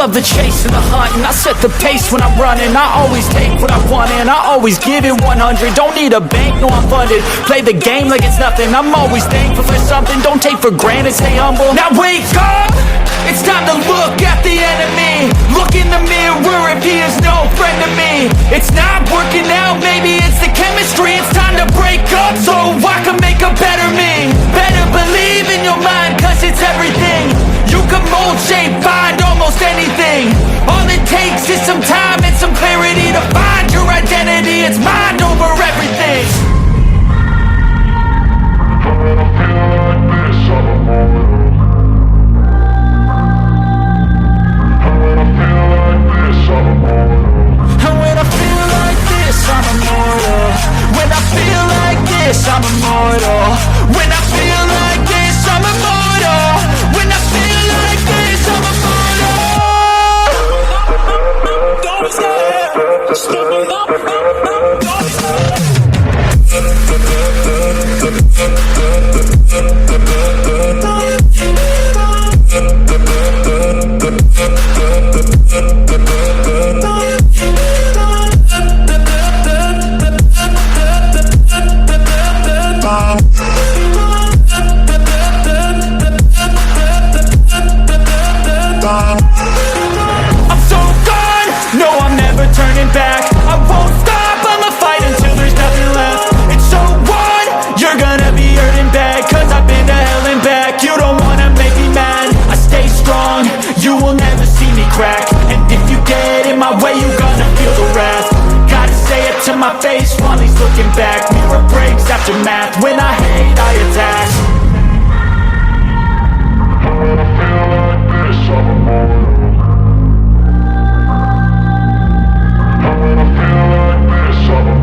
love the chase and the hunt, and I set the pace when I'm running. I always take what I want and I always give it 100. Don't need a bank, no I'm funded. Play the game like it's nothing. I'm always thankful for something. Don't take for granted, stay humble. Now wake up! It's time to look at the enemy. Look in the mirror if he is no friend to me. It's not working out, maybe it's the chemistry. It's time to break up so I can make a better me. Better believe in your mind, cause it's everything. You can mold, shape, find almost anything. All it takes is some time and some clarity to find your identity. It's mind over everything. When I feel like this, I'm immortal. When I feel like this, I'm immortal. When I feel like this, I'm immortal. When I feel like this, I'm immortal. When I feel like this, I'm immortal. When I feel like this, I'm immortal. Don't stop, stop, don't stop. I'm so gone, no I'm never turning back. I won't stop, I'ma fight until there's nothing left. It's so on, you're gonna be hurting bad, cause I've been to hell and back. You don't wanna make me mad, I stay strong, you will never see me crack. And if you get in my way, you gonna feel the wrath. Gotta say it to my face while he's looking back. Mirror breaks after math, when I hate I attack. When I feel like this, I'm immortal. When I feel like this, I'm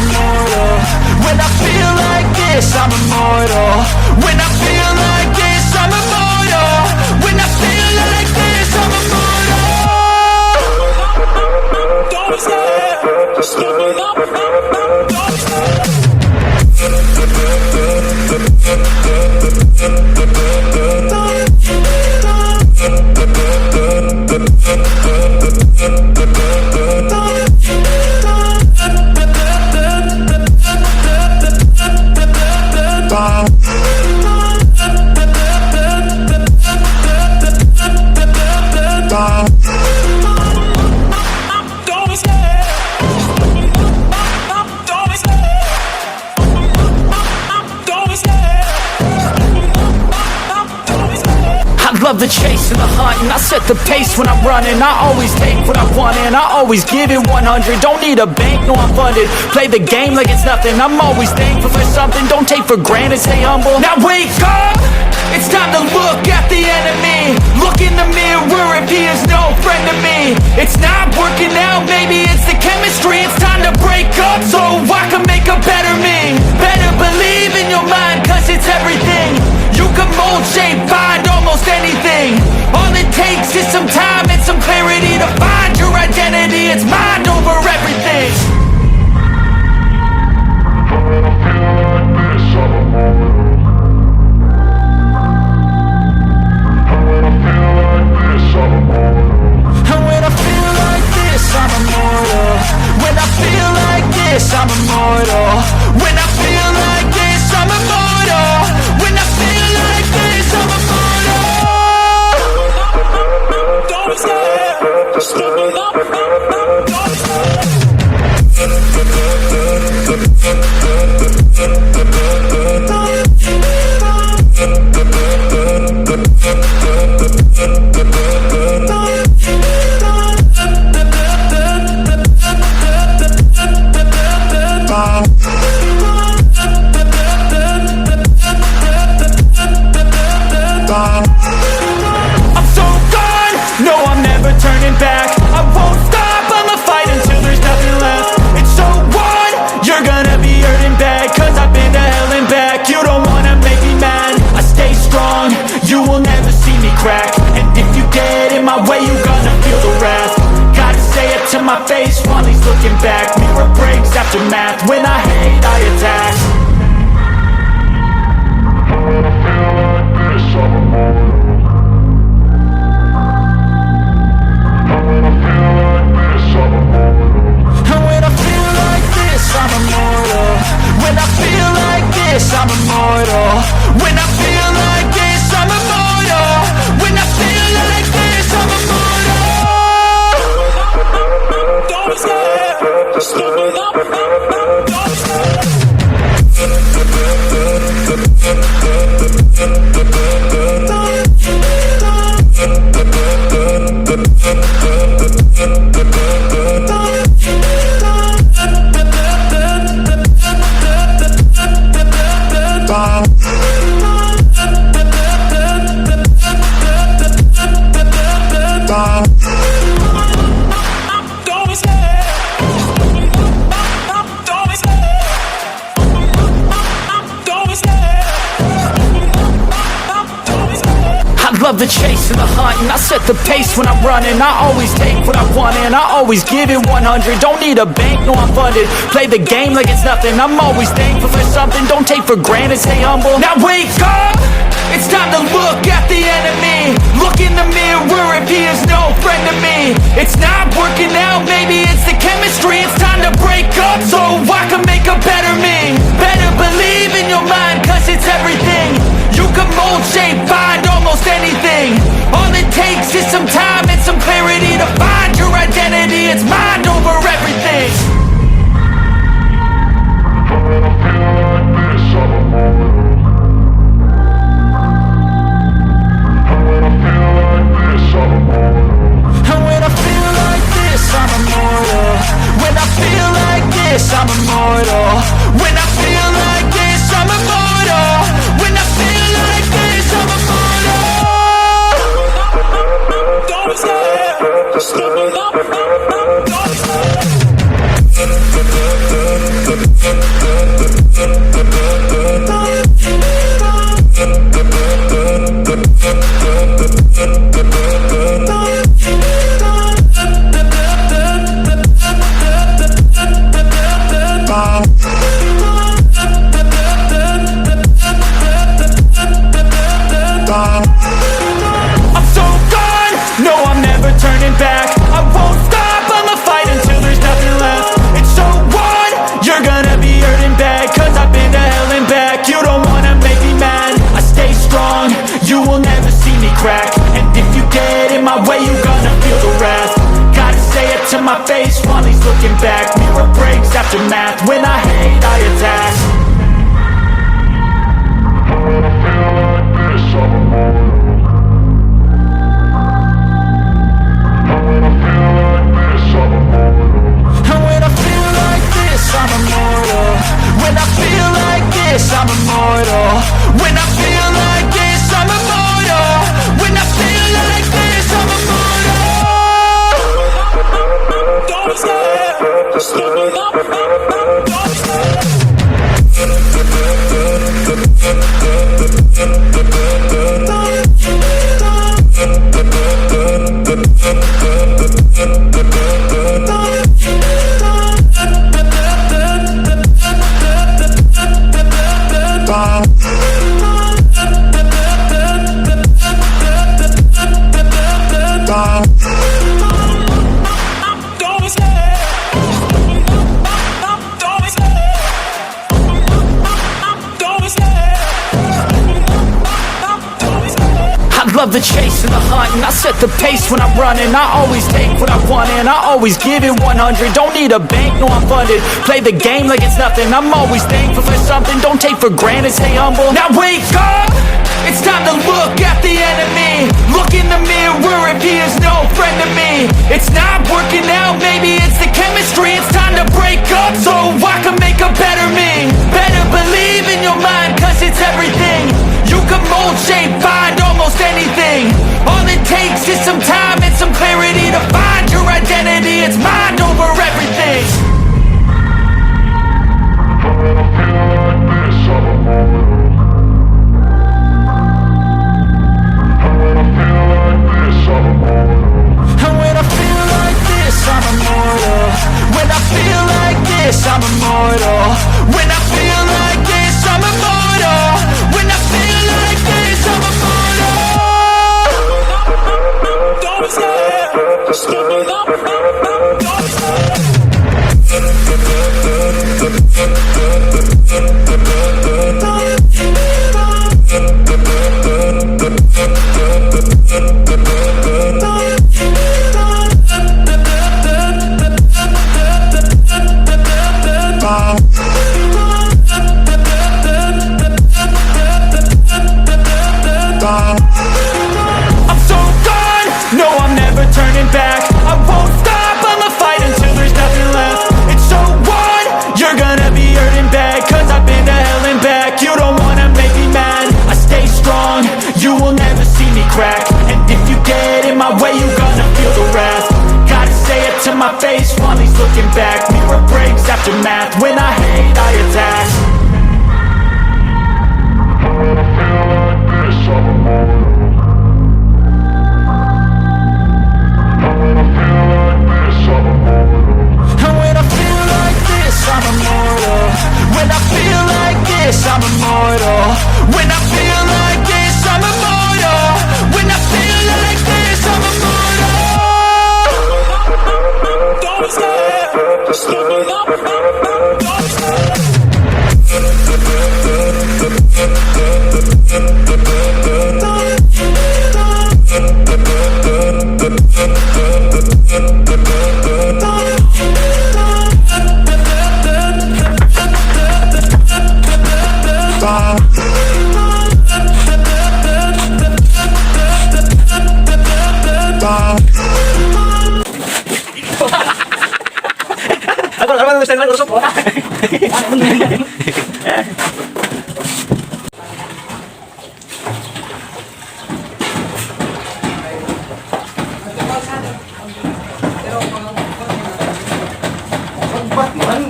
immortal. When I feel like this, I'm immortal. When I feel like this, I'm immortal. When I feel like this, I'm immortal. When I feel like this, I'm immortal. Don't stop, don't stop. Love the chase and the hunt, and I set the pace when I'm running. I always take what I want and I always give it 100. Don't need a bank, no I'm funded. Play the game like it's nothing. I'm always thankful for something. Don't take for granted, stay humble. Now wake up! It's time to look at the enemy. Look in the mirror if he is no friend to me. It's not working out, maybe it's the chemistry. It's time to break up so I can make a better me. Better believe in your mind, cause it's everything. You can mold, shape, find almost anything. All it takes is some time and some clarity to find your identity. It's mind over everything. When I feel like this, I'm immortal. When I feel like this, I'm immortal. When I feel like this, I'm immortal. When I feel like this, I'm immortal. When I feel like this, I'm immortal. When I feel like this, I'm immortal. Don't stop, don't stop. I'm so gone, no I'm never turning back. I won't stop, I'ma fight until there's nothing left. It's so on, you're gonna be hurting bad, cause I've been to hell and back. You don't wanna make me mad, I stay strong, you will never see me crack. And if you get in my way, you gonna feel the wrath. Gotta say it to my face while he's looking back. Mirror breaks after math, when I hate I attack. When I feel like this, I'm immortal. the chase and the hunt, and I set the pace when I'm running. I always take what I want and I always give it 100. Don't need a bank, no I'm funded. Play the game like it's nothing. I'm always thankful for something. Don't take for granted, stay humble. Now wake up! It's time to look at the enemy. Look in the mirror if he is no friend to me. It's not working out, maybe it's the chemistry. It's time to break up so I can make a better me. Better believe in your mind, cause it's everything. You can mold, shape, find almost anything. All it takes is some time and some clarity to find your identity. It's mind over everything. I'm immortal. When I feel like this, I'm immortal. When I feel like this, I'm immortal. When I feel like this, I'm immortal. Don't stop. Stop. I'm so gone, no I'm never turning back. I won't stop, I'ma fight until there's nothing left. It's so on, you're gonna be hurting bad, cause I've been to hell and back. You don't wanna make me mad, I stay strong, you will never see me crack. And if you get in my way, you're gonna feel the wrath. Gotta say it to my face while he's looking back. Mirror breaks after math, when I hate I attack. I'm immortal. When I feel like this, I'm immortal. When I feel like this, I'm immortal. When I feel like this, I'm immortal. Don't stop. Stop. Don't stop. Love the chase and the hunt, and I set the pace when I'm running. I always take what I want and I always give it 100. Don't need a bank, no I'm funded. Play the game like it's nothing. I'm always thankful for something. Don't take for granted, stay humble. Now wake up! It's time to look at the enemy. Look in the mirror if he is no friend to me. It's not working out, maybe it's the chemistry. It's time to break up so I can make a better me. Better believe in your mind, cause it's everything. You can mold, shape, find almost anything. All it takes is some time and some clarity to find your identity. It's mind over everything. When I feel like this, I'm immortal. When I feel like this, I'm immortal. When I feel like this, I'm immortal. When I feel like this, I'm immortal. When I feel like this, I'm immortal. When I feel like this, I'm immortal. Don't stop. Stop. Don't stop. I'm so gone, no I'm never turning back. I won't stop, I'ma fight until there's nothing left. It's so on, you're gonna be hurting bad, cause I've been to hell and back. You don't wanna make me mad, I stay strong, you will never see me crack. And if you get in my way, you're gonna feel the wrath. Gotta say it to my face while he's looking back. Mirror breaks after math, when I hate I attack. When I feel like this, I'm immortal.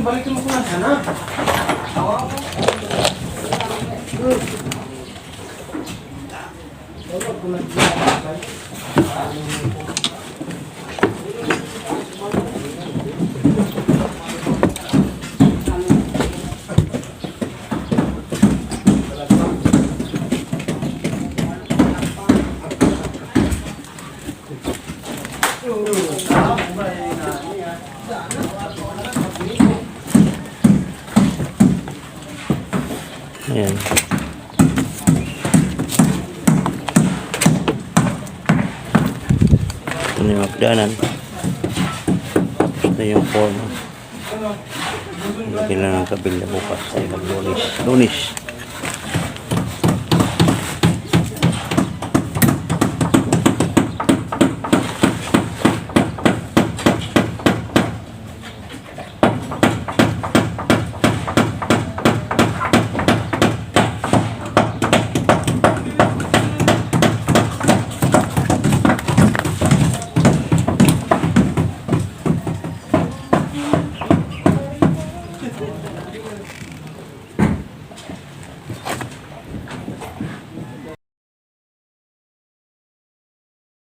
Balikin mo ko na sana. Ayan. Ito na yung hagdanan. Ito yung forma. Lagyan lang ng kabila bukas. Ay, Lunis.